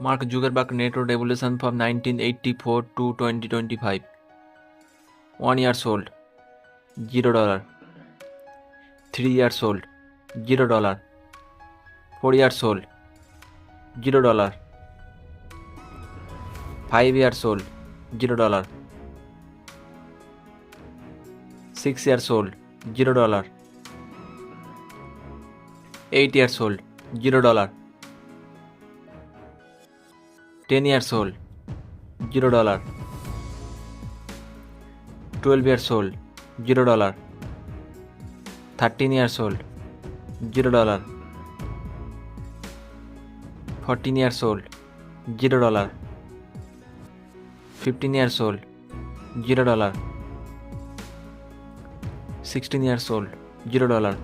Mark Zuckerberg Networth evolution from 1984 to 2025. 1 years old, $0. 3 years old, $0. 4 years old, $0. 5 years old, $0. 6 years old, $0. 8 years old, $0. 10 years old, $0. 12 years old, $0. 13 years old, $0. 14 years old, $0. 15 years old, $0. 16 years old, $0.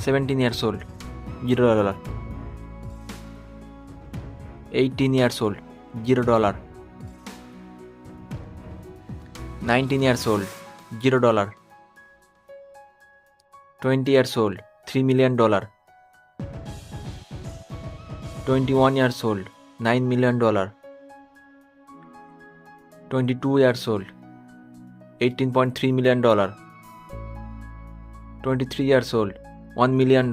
17 years old, $0. 18 years old, $0. 19 years old, $0. 20 years old, $3 million. 21 years old, $9 million. 22 years old, $18.3 million. 23 years old, $1 million.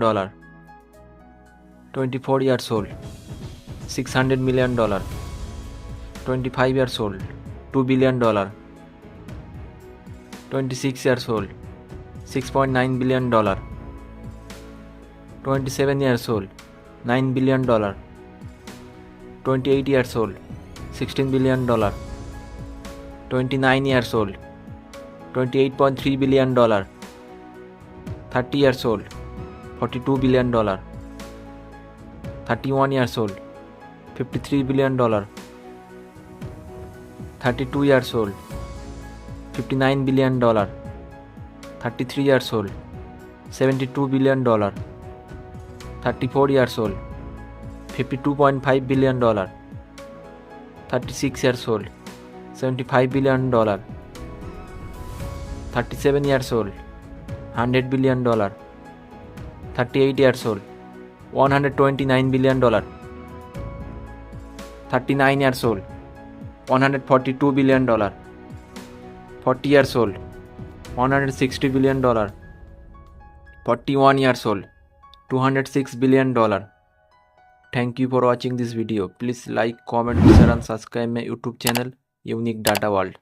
24 years old, $600 million. 25 years old, $2 billion. 26 years old, $6.9 billion. 27 years old, $9 billion. 28 years old, $16 billion. 29 years old, $28.3 billion. 30 years old, $42 billion. 31 years old, $53 billion. 32 years old, $59 billion. 33 years old, $72 billion. 34 years old, $52.5 billion. 36 years old, $75 billion. 37 years old, $100 billion. 38 years old, $129 billion. 39 years old, $142 billion. 40 years old, $160 billion. 41 years old, $206 billion. Thank you for watching this video. Please like, comment, share and subscribe my YouTube channel Unique Data World.